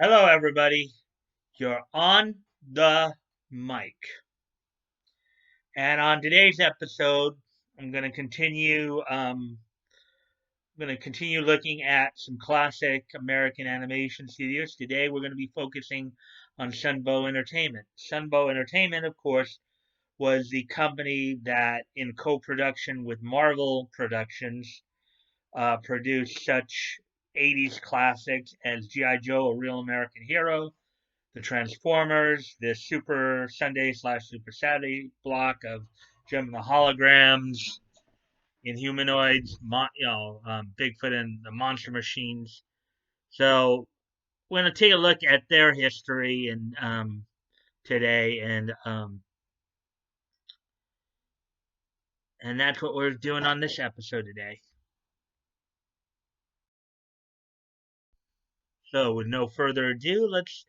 Hello, everybody. You're on the mic. And on today's episode, I'm going to continue. Looking at some classic American animation studios. Today, we're going to be focusing on Sunbow Entertainment. Sunbow Entertainment, of course, was the company that, in co-production with Marvel Productions, produced such 80s classics as G.I. Joe: A Real American Hero, the Transformers, the Super Sunday slash Super Saturday block of Gem and the Holograms, Inhumanoids, Bigfoot and the Monster Machines. So we're going to take a look at their history and today, and that's what we're doing on this episode today. So with no further ado, let's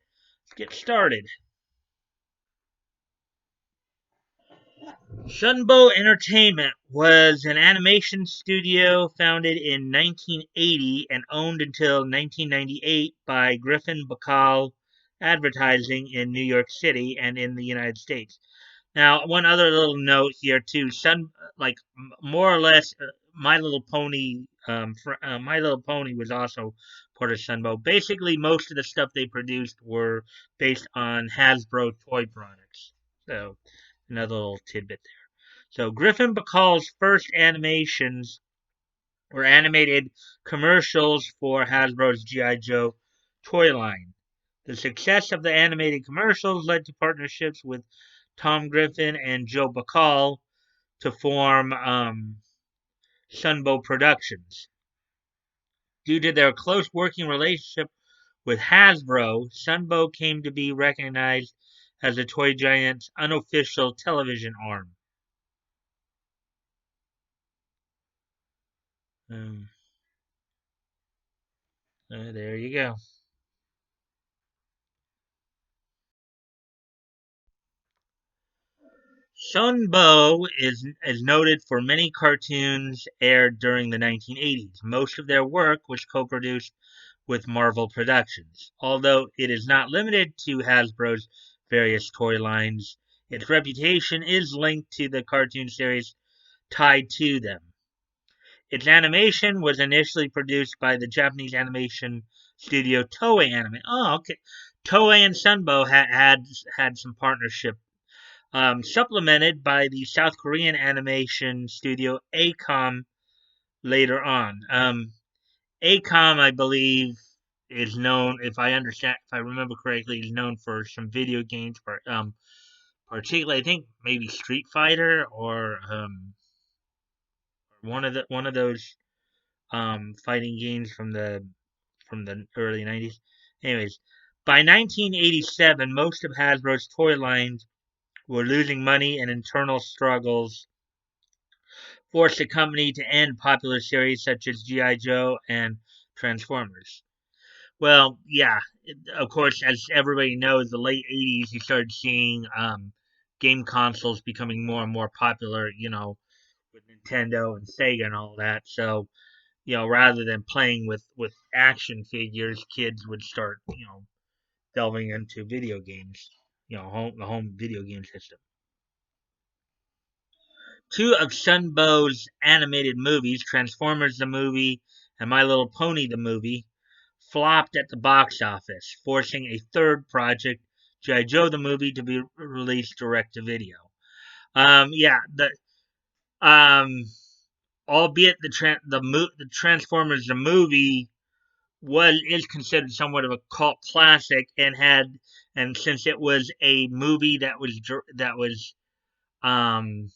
get started. Sunbow Entertainment was an animation studio founded in 1980 and owned until 1998 by Griffin Bacall Advertising in New York City and in the United States. Now, one other little note here too: more or less, My Little Pony was also part of Sunbow. Basically, most of the stuff they produced were based on Hasbro toy products. So, another little tidbit there. So Griffin Bacall's first animations were animated commercials for Hasbro's G.I. Joe toy line. The success of the animated commercials led to partnerships with Tom Griffin and Joe Bacall to form Sunbow Productions. Due to their close working relationship with Hasbro, Sunbow came to be recognized as the toy giant's unofficial television arm. Um, there you go. Sunbow is noted for many cartoons aired during the 1980s. Most of their work was co-produced with Marvel Productions. Although it is not limited to Hasbro's various toy lines, its reputation is linked to the cartoon series tied to them. Its animation was initially produced by the Japanese animation studio Toei Anime. Oh, okay. Toei and Sunbow had some partnership, supplemented by the South Korean animation studio ACOM later on. ACOM, I believe, is known, if I remember correctly, is known for some video games, particularly I think maybe Street Fighter or one of those fighting games from the early 90s. Anyways, by 1987, most of Hasbro's toy lines were losing money, and internal struggles forced the company to end popular series such as G.I. Joe and Transformers. Well, yeah, of course, as everybody knows, the late 80s, you started seeing game consoles becoming more and more popular, with Nintendo and Sega and all that. So, rather than playing with action figures, kids would start, delving into video games, the home video game system. Two of Sunbow's animated movies, Transformers the movie and My Little Pony the movie, flopped at the box office, forcing a third project, G.I. Joe the movie, to be released direct to video. Yeah, um, albeit the Transformers the movie is considered somewhat of a cult classic, and since it was a movie um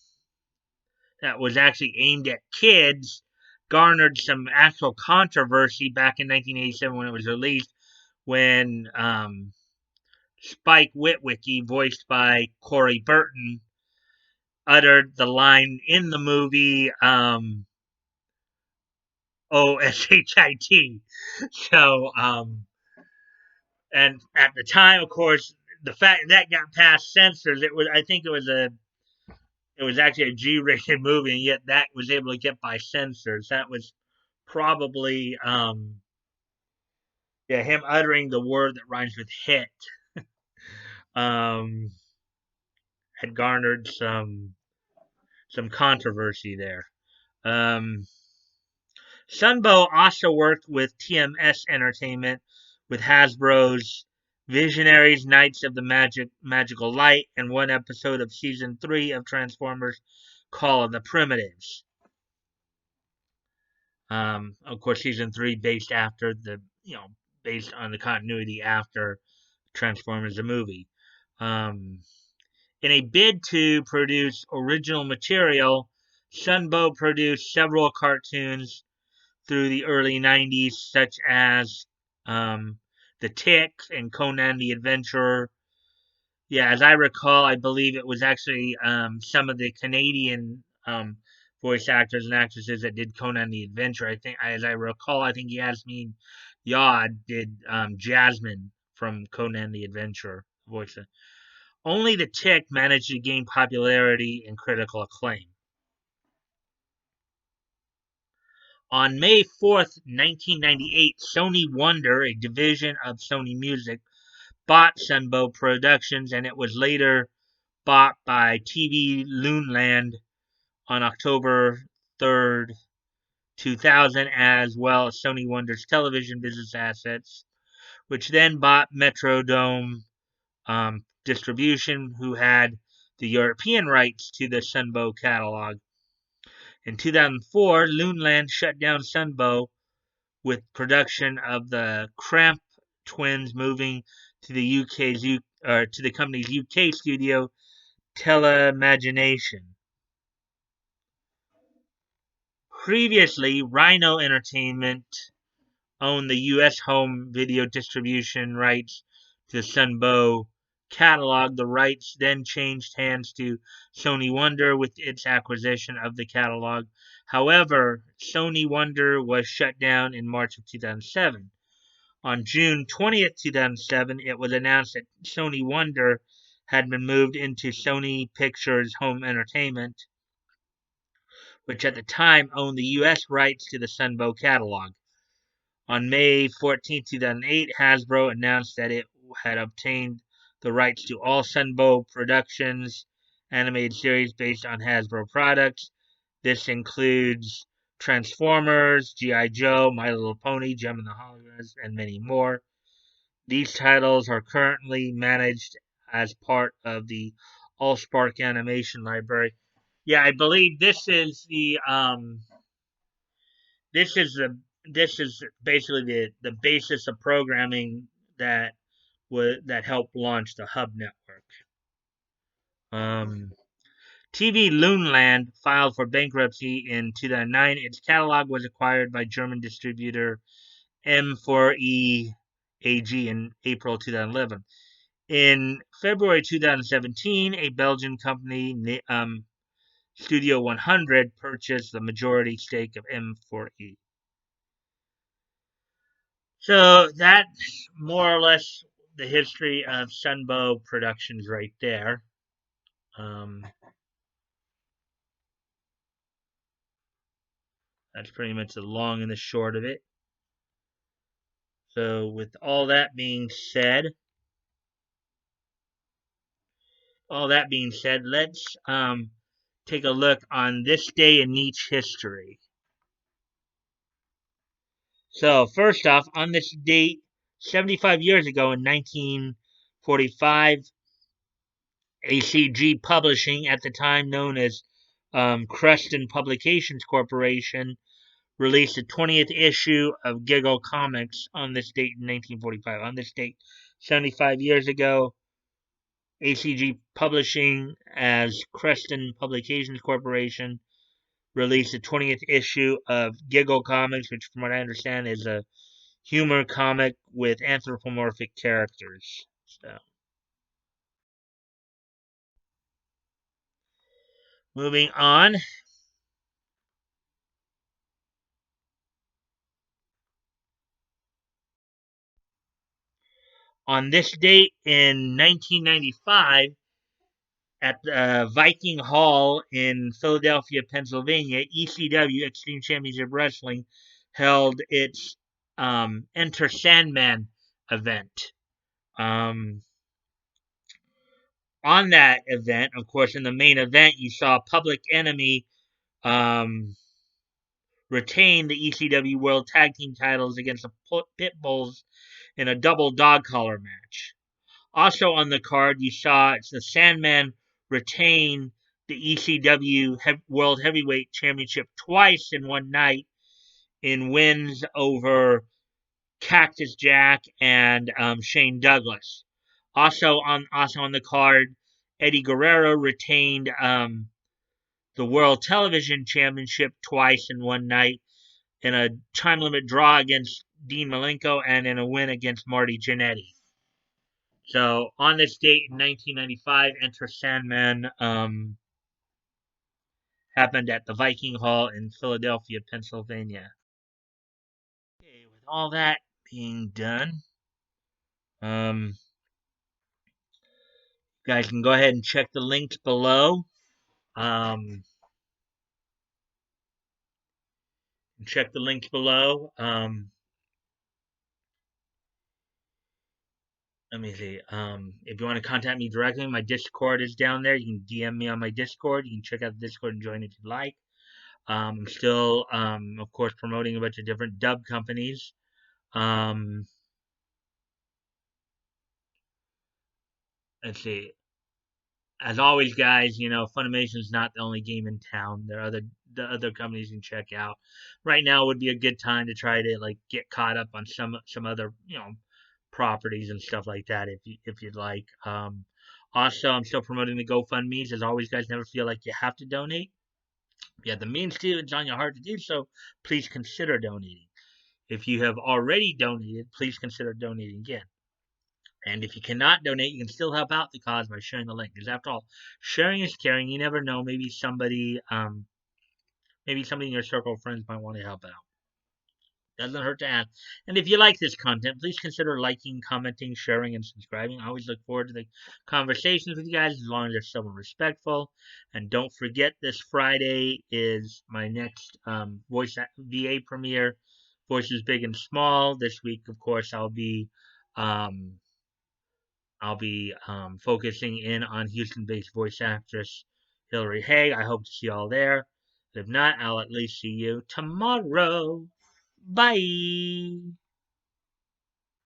that was actually aimed at kids, garnered some actual controversy back in 1987 when it was released, when Spike Witwicky, voiced by Corey Burton, uttered the line in the movie, OSHIT. So, and at the time, of course, the fact that got past censors, I think it was actually a G-rated movie, and yet that was able to get by censors. That was probably Yeah, him uttering the word that rhymes with hit um, had garnered some controversy there. Um, Sunbow also worked with TMS Entertainment with Hasbro's Visionaries Knights of the Magical Light and one episode of season 3 of Transformers Call of the Primitives. Of course, season 3 based on the continuity after Transformers the movie. Um, in a bid to produce original material, Sunbow produced several cartoons through the early 90s, such as The Tick and Conan the Adventurer. Yeah, as I recall, I believe it was actually some of the Canadian voice actors and actresses that did Conan the Adventurer. I think, as I recall, I think Yasmin Yad did Jasmine from Conan the Adventurer voice. Only The Tick managed to gain popularity and critical acclaim. On May 4th, 1998, Sony Wonder, a division of Sony Music, bought Sunbow Productions, and it was later bought by TV Loonland on October 3rd, 2000, as well as Sony Wonder's television business assets, which then bought Metrodome Distribution, who had the European rights to the Sunbow catalog. In 2004, Loonland shut down Sunbow with production of the Cramp twins moving to the company's UK studio, Teleimagination. Previously, Rhino Entertainment owned the US home video distribution rights to the Sunbow catalog. The rights then changed hands to Sony Wonder with its acquisition of the catalog. However, Sony Wonder was shut down in March of 2007. On June 20th, 2007, it was announced that Sony Wonder had been moved into Sony Pictures Home Entertainment, which at the time owned the US rights to the Sunbow catalog. On May 14th, 2008, Hasbro announced that it had obtained the rights to all Sunbow Productions animated series based on Hasbro products. This includes Transformers, G.I. Joe, My Little Pony, Gem and the Holograms, and many more. These titles are currently managed as part of the AllSpark Animation Library. Yeah, I believe this is the this is basically the basis of programming that helped launch the Hub network. Um, TV Loonland filed for bankruptcy in 2009. Its catalog was acquired by German distributor M4E AG in April 2011. In February 2017, a Belgian company, Studio 100, purchased the majority stake of M4E. So that's more or less the history of Sunbow Productions right there. Um, that's pretty much the long and the short of it. So with all that being said, let's take a look on this day in niche history. So first off, on this date, 75 years ago in 1945, ACG Publishing, at the time known as Creston Publications Corporation, released the 20th issue of Giggle Comics on this date in 1945. On this date, 75 years ago, ACG Publishing, as Creston Publications Corporation, released the 20th issue of Giggle Comics, which, from what I understand, is a humor comic with anthropomorphic characters. So, moving on. On this date in 1995, at Viking Hall in Philadelphia, Pennsylvania, ECW, Extreme Championship Wrestling, held its Enter Sandman event. On that event, of course, in the main event, you saw Public Enemy um, retain the ECW World Tag Team titles against the Pitbulls in a double dog collar match. Also on the card, you saw the Sandman retain the ECW World Heavyweight Championship twice in one night in wins over Cactus Jack and Shane Douglas. Also on the card, Eddie Guerrero retained the World Television Championship twice in one night in a time limit draw against Dean Malenko and in a win against Marty Jannetty. So on this date in 1995, Enter Sandman happened at the Viking Hall in Philadelphia, Pennsylvania. Okay, with all that being done, you guys can go ahead and check the links below. Check the links below. Let me see. If you want to contact me directly, my Discord is down there. You can DM me on my Discord. You can check out the Discord and join if you'd like. I'm still, of course, promoting a bunch of different dub companies. Let's see. As always, guys, Funimation is not the only game in town. There are the other companies you can check out. Right now would be a good time to try to get caught up on some other properties and stuff like that if you'd like. Also, I'm still promoting the GoFundMe's. As always, guys, never feel like you have to donate. If you have the means to, it's on your heart to do so, please consider donating. If you have already donated, please consider donating again. And if you cannot donate, you can still help out the cause by sharing the link. Because after all, sharing is caring. You never know. Maybe somebody in your circle of friends might want to help out. Doesn't hurt to ask. And if you like this content, please consider liking, commenting, sharing, and subscribing. I always look forward to the conversations with you guys as long as they're somewhat respectful. And don't forget, this Friday is my next voice VA premiere, Voices Big and Small. This week, of course, um, focusing in on Houston-based voice actress Hillary Hay. I hope to see you all there. If not, I'll at least see you tomorrow. Bye.